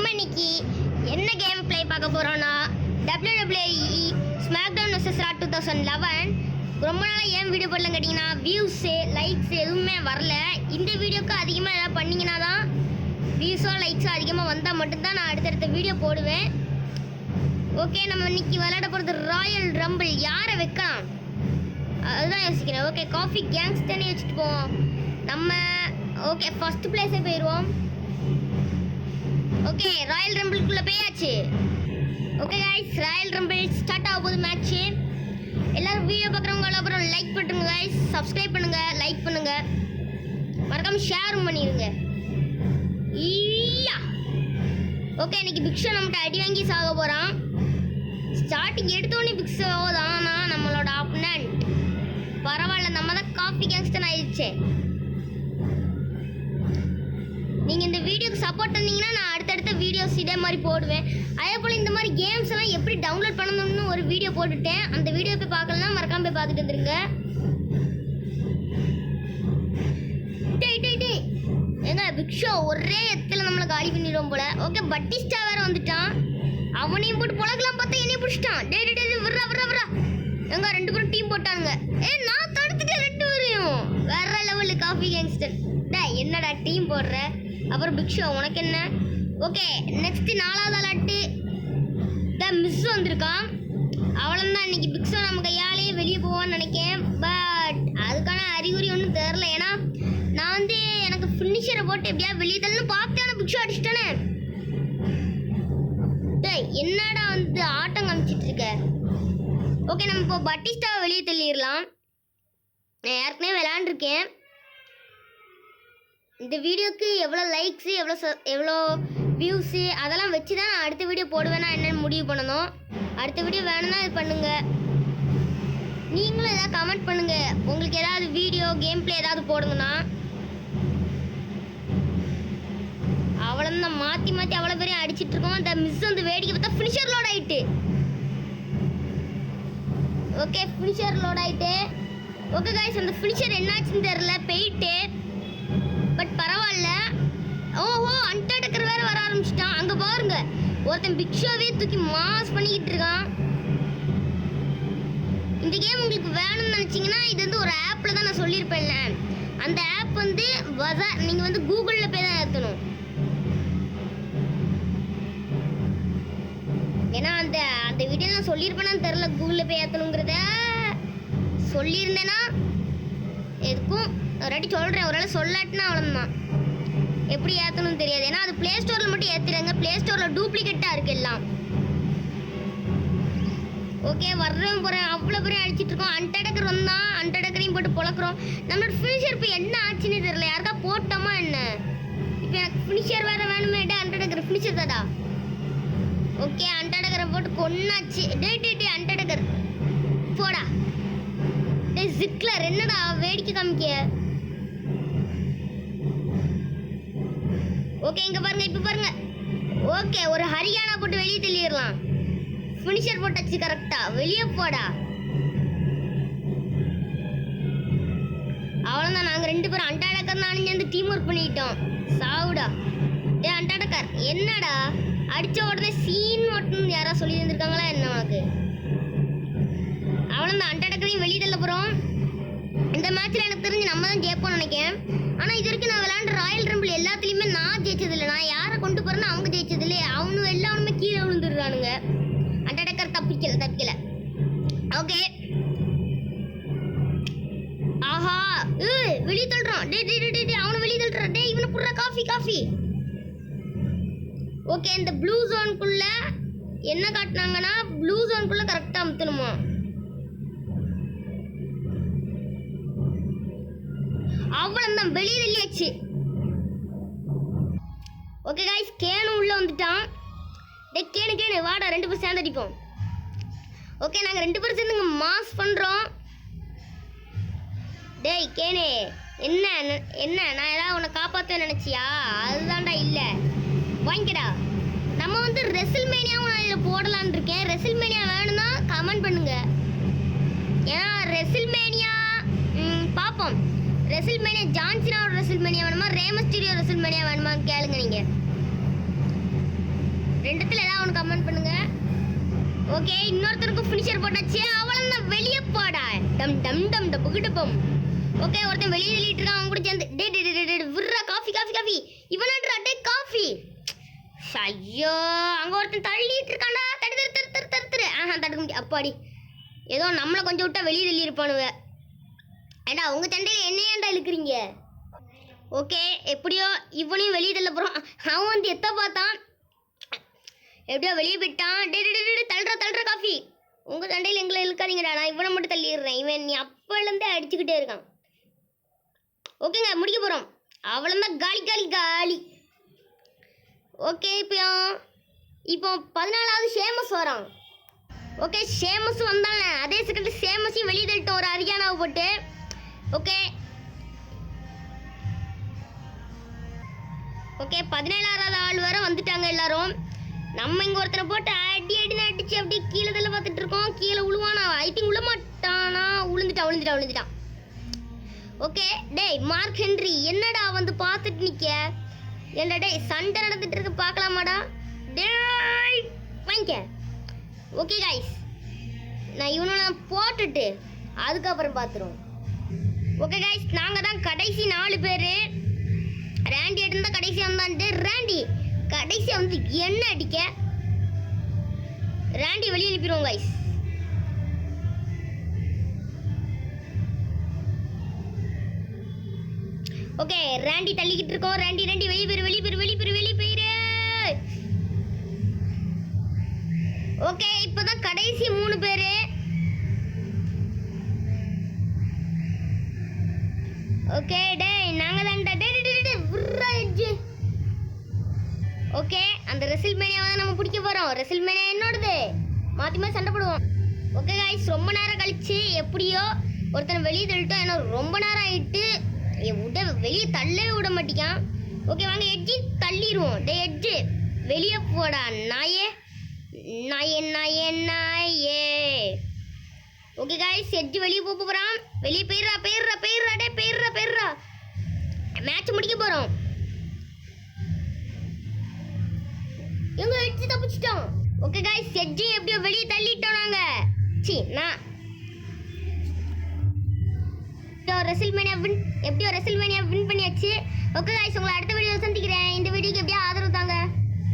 நம்ம இன்னைக்கு என்ன கேம் ப்ளே பார்க்க போறோம்னா WWE ஸ்மாக்டவுன் vs Raw 2011. ரொம்ப நாளாக ஏன் வீடியோ போடலன்னு கேட்டிங்கன்னா வியூஸு லைக்ஸ் எதுவுமே வரல. இந்த வீடியோக்கு அதிகமாக எதாவது பண்ணிங்கன்னா தான் வியூஸோ லைக்ஸோ அதிகமாக வந்தால் மட்டும்தான் நான் அடுத்தடுத்த வீடியோ போடுவேன். ஓகே, நம்ம இன்னைக்கு விளையாட போகிறது ராயல் ரம்பிள். யாரை வைக்கலாம் அதுதான் யோசிக்கிறேன். ஓகே, காஃபி கேங்ஸ்டர்னே வச்சுட்டு போவோம் நம்ம. ஓகே, ஃபர்ஸ்ட் பிளேஸே போயிடுவோம். ஓகே, ராயல் ரம்பிள்குள்ளே போயாச்சு. Okay guys, Royal rumble start ஆக போகுது மேட்ச்சு. எல்லாரும் வீடியோ பார்க்குறவங்க அப்புறம் லைக் பண்ணுங்க கைஸ், சப்ஸ்கிரைப் பண்ணுங்க, லைக் பண்ணுங்க, மறக்காம ஷேரும் பண்ணிடுங்க. ஈயா ஓகே, இன்னைக்கு பிக்ஷோ நம்மகிட்ட அடி வாங்கி சாக போகிறான். ஸ்டார்டிங் எடுத்தோடனே பிக்ஷோ தான் நம்மளோட ஆப்பனண்ட். பரவாயில்ல, நம்ம தான் காஃபி கேங்ஸ்டர் ஆயிடுச்சு. நீங்கள் இந்த வீடியோக்கு சப்போர்ட் பண்ணீங்கன்னா நான் அடுத்தடுத்த வீடியோஸ் இதே மாதிரி போடுவேன். அதே போல் இந்த மாதிரி கேம்ஸ் எல்லாம் எப்படி டவுன்லோட் பண்ணணும்னு ஒரு வீடியோ போட்டுட்டேன். அந்த வீடியோ போய் பார்க்கலாம், மறக்காம போய் பார்த்துட்டு வந்துருங்க. ஏங்க பிக்ஷோ ஒரே இடத்துல நம்மளை காலி பண்ணிடுவோம் போல. ஓகே, பட்டிஸ்டா வேற வந்துட்டான். அவனையும் போட்டு பொழக்கலாம் பார்த்தா என்னையும் பிடிச்சிட்டான். டே டே டே விட்றா விட்றா விட்றா. எங்க ரெண்டு பேரும் டீம் போட்டானுங்க. நான் தடுத்துட்டேன் ரெண்டு பேரையும். வேற லெவலு காஃபி கேங்ஸ்டர். டே என்னடா டீம் போடுற? அப்புறம் பிக்ஷோ உனக்கு என்ன? ஓகே, நெக்ஸ்ட் நாலாவது ஆளாட்டு மிஸ் வந்திருக்கான். அவ்வளோதான், இன்னைக்கு பிக்ஷோ நம்ம கையாலேயே வெளியே போவான்னு நினைக்கேன். பட் அதுக்கான அறிகுறி ஒன்றும் தெரில. ஏன்னா நான் வந்து எனக்கு ஃபினிஷரை போட்டு எப்படியா வெளியே தள்ளணும் பார்த்தேன், பிக்ஷோ அடிச்சிட்டானே. டேய் என்னடா வந்து ஆட்டம் காமிச்சிட்டு இருக்க? ஓகே, நம்ம இப்போ பட்டிஸ்டாவை வெளியே தள்ளிடலாம். நான் ஏற்கனவே விளையாண்டுருக்கேன். இந்த வீடியோக்கு எவ்வளோ லைக்ஸு எவ்வளோ வியூஸு அதெல்லாம் வச்சு தான் நான் அடுத்த வீடியோ போடுவேன்னா என்னென்னு முடிவு பண்ணணும். அடுத்த வீடியோ வேணும்னா இது பண்ணுங்கள். நீங்களும் எதாவது கமெண்ட் பண்ணுங்கள். உங்களுக்கு ஏதாவது வீடியோ கேம் பிளே ஏதாவது போடுங்கண்ணா. அவ்வளோதான், மாற்றி மாற்றி அவ்வளோ பேரையும் அடிச்சிட்ருக்கோம். அந்த மிஸ் வந்து வேடிக்கை பார்த்தா ஃபினிஷர் லோட் ஆகிட்டு. ஓகே, ஃபினிஷர் லோட் ஆகிட்டு. ஓகே கைஸ், அந்த ஃபினிஷர் என்னாச்சுன்னு தெரில, போயிட்டு. பட் பரவாயில்ல. ஓஹோ, அன்டர்டேக்கர் வேறு வர ஆரம்பிச்சிட்டான். அங்கே பாருங்க, ஒருத்தன் பிக்ஷோவே தூக்கி மாஸ் பண்ணிக்கிட்டு இருக்கான். இந்த கேம் உங்களுக்கு வேணும்னு நினச்சிங்கன்னா இது வந்து ஒரு ஆப்பில் தான் நான் சொல்லியிருப்பேன்ல. அந்த ஆப் வந்து நீங்கள் வந்து கூகுளில் போய் தான் ஏற்றணும். ஏன்னா அந்த அந்த வீடியோ நான் சொல்லியிருப்பேனான்னு தெரில, கூகுளில் போய் ஏற்றணுங்கிறத. சொல்லியிருந்தேன்னா எதுக்கும் ஒரு வாட்டி சொல்கிறேன். ஒரு வேளை சொல்லாட்டினா அவ்வளோதான், எப்படி ஏற்றணும்னு தெரியாது. ஏன்னா அது ப்ளே ஸ்டோரில் மட்டும் ஏற்றிடுங்க. ப்ளே ஸ்டோரில் டூப்ளிகேட்டாக இருக்குது எல்லாம். ஓகே, வர்றவன் போகிறேன் அவ்வளோ பேரும் அடிச்சிட்டு இருக்கோம். அன்டர்டேக்கர் வந்தான், அன்டர்டேக்கரையும் போட்டு பொழக்கிறோம். நம்மளோட ஃபினிஷர் இப்போ என்ன ஆச்சுன்னு தெரியல. யாருக்கா போட்டோமா என்ன? இப்போ எனக்கு ஃபினிஷர் வேறு வேணுமேட்டா. அன்டர்டேக்கர் ஃபினிஷர் தாடா. ஓகே, அன்டர்டேக்கரை போட்டு கொன்னாச்சு. டே டே டே அன்டர்டேக்கர் போடா. டே ஜிக்லர் என்னடா வேடிக்கை காமிக்க? ஓகே, இங்கே பாருங்க, இப்போ பாருங்க. ஓகே, ஒரு ஹரியானா போட்டு வெளியே தள்ளிடலாம். ஃபினிஷர் போட்டாச்சு கரெக்டா. வெளியே போடா. அவ்வளோதான், நாங்கள் ரெண்டு பேரும் அன்டாடக்கர் நானும் சேர்ந்து டீம் ஒர்க் பண்ணிக்கிட்டோம். சாவுடா. ஏ அன்டாடக்கர் என்னடா அடித்த உடனே சீன் ஓட்டணும்னு யாராவது சொல்லி தந்துருக்காங்களா என்ன உனக்கு? அவ்வளோதான், அன்டாடக்கரையும் வெளியே தள்ள போகிறோம். இந்த மேட்ச்சில் எனக்கு தெரிஞ்சு நம்ம தான் ஜெயிப்போம்னு நினைக்கிறேன். ஆனால் இது வரைக்கும் நான் விளையாண்ட ராயல் ரம்பிள் எல்லாத்துலேயுமே நான் ஜெயிச்சதில்லை. நான் யாரை கொண்டு போகிறேன்னு அவங்க ஜெயிச்சதில்லை. அவனு எல்லாருமே கீழே விழுந்துடுறானுங்க. அன்டர்டேக்கர் தப்பிக்கல. ஓகே, ஆஹா வெளியே தள்ளுறான். டே டே டே டே அவனை வெளியே தள்ளுறான். டே இவனை புடுற காஃபி. ஓகே, இந்த ப்ளூ ஜோனுக்குள்ள என்ன காட்டினாங்கன்னா ப்ளூ ஜோனுக்குள்ள கரெக்டாக அமுத்தணுமா? அவ்வளோதான், வெளியே தள்ளியாச்சு. ஓகே கைஸ், கேனு உள்ளே வந்துட்டான். டே கேனு வாடா, ரெண்டு பேரும் சேர்ந்து அடிப்போம். ஓகே, நாங்கள் ரெண்டு பேரும் சேர்ந்து இங்கே மாஸ் பண்ணுறோம். டேய் கேனு என்ன நான் ஏதாவது உன்னை காப்பாற்ற நினச்சியா? அதுதான்டா இல்லை, வாங்கிக்கடா. நம்ம வந்து ரெசில்மேனியாவும் நான் இதில் போடலான்னு இருக்கேன். ரெசில்மேனியா வேணும்னா கமெண்ட் பண்ணுங்க. ஏன்னா ரெசில்மேனியா பார்ப்போம். ரெசில்மேனியா ஜான்சினாவோட ரெசில்மேனியா வேணுமா, ரேமஸ்டீரியோ ரெசில்மேனியா வேணுமா கேளுங்க நீங்கள். ரெண்டுத்துல ஏதாவது ஒன்று கமெண்ட் பண்ணுங்க. ஓகே, இன்னொருத்தருக்கு ஃபினிஷர் போட்டாச்சு. அவளை வெளியே போடா. டம் டம் டம் டபுகிடபம். ஓகே, ஒருத்தன் வெளியே தள்ளிட்டு இருக்கான். அவன் கூட சேர்ந்து டே டே டே டே விர்ரா காஃபி காஃபி காஃபி. இவனாட்ரா டே காஃபி. ஐயோ, அங்கே ஒருத்தன் தள்ளிட்டு இருக்கான்டா. தடு தரு தரு தரு தரு தரு. தடுக்க முடியும். அப்பாடி, ஏதோ நம்மளை கொஞ்சம் விட்டா வெளியே தள்ளி இருப்பானுவ. ஏண்டா உங்க சண்டையில் என்ன ஏன்டா இழுக்கிறீங்க? ஓகே, எப்படியோ இவனையும் வெளியே தள்ள போகிறான். அவன் வந்து எத்த பார்த்தான், எப்படியோ வெளியே போயிட்டான். டே டே டே தள்ளுற தள்ளுற காஃபி. உங்கள் சண்டையில் எங்களை இழுக்காதீங்கடா, நான் இவனை மட்டும் தள்ளிடுறேன். இவன் நீ அப்போலேருந்தே அடிச்சுக்கிட்டே இருக்கான். ஓகேங்க, முடிக்க போகிறோம். அவ்வளோதான், காலி காலி காலி. ஓகே, இப்போ 14வது ஷேமஸ் வரான். ஓகே, ஷேமஸ் வந்தானே அதே செகண்ட் ஷேமஸையும் வெளியே தள்ளிட்டோம் ஒரு அரியானாவை போட்டு. ஓகே ஓகே 17வது ஆள் வர வந்துட்டாங்க எல்லாரும். நம்ம இங்கே ஒருத்தனை போட்டு அடி அடின்னு அடிச்சு அப்படியே கீழே தள்ள பார்த்துட்டு இருக்கோம். கீழே உழுவானா? ஐ திங்க் விழ மாட்டானா? விழுந்துட்டான். ஓகே, டேய் மார்க் ஹென்றி, என்னடா வந்து பார்த்துட்டு நிற்க? என்ன டேய், சண்டை நடந்துட்டு இருக்கு, பார்க்கலாமாடா? டேய் வாங்கிக்க. ஓகே கைஸ், நான் இவனை போட்டுட்டு அதுக்கப்புறம் பார்த்துருவோம். ஓகே கைஸ், நாங்கள் தான் கடைசி 4 பேர். ரேண்டி எடுத்தா கடைசியாக வந்தான்ட்டு. ரேண்டி கடைசியாக வந்து என்ன அடிக்க? ரேண்டி வெளியே அனுப்பிடுவோம் கைஸ். ஓகே, ரேண்டி தள்ளிக்கிட்டு இருக்கோம். ரேண்டி வெளியே போயிரு. ஓகே, இப்போதான் கடைசி 3 பேர். ஓகே, டேய் நாங்கள் தான் விட்றாச்சு. ஓகே, அந்த ரெசில்மேனியாவை தான் நம்ம பிடிக்க போகிறோம். ரெசில்மேனியா என்னோடது, மாற்றி சண்டை போடுவோம். ஓகே கைஸ், ரொம்ப நேரம் கழிச்சு எப்படியோ ஒருத்தனை வெளியே தள்ளிட்டோம். ஏன்னா ரொம்ப நேரம் ஆகிட்டு வெளியே தள்ளவே விட மாட்டேங்கான். ஓகே வாங்க, எட்ஜி தள்ளிடுவோம். டே எட்ஜு வெளியே போடா நாயே. ஓகே கைஸ், எட்ஜு வெளியே போகிறான். வெளியே போயிடுறா. மேட்ச் முடிக்க போகிறோம். எங்க எட்ஜு தப்பிச்சிட்டோம். ஓகே கைஸ், எட்ஜி எப்படியோ வெளியே தள்ளிட்டோம் நாங்கள். ரெசில்மேனியா வின் பண்ணியாச்சு. ஓகே கைஸ், உங்களை அடுத்த வீடியோ சந்திக்கிறேன். இந்த வீடியோக்கு எப்படியா ஆதரவு தாங்க.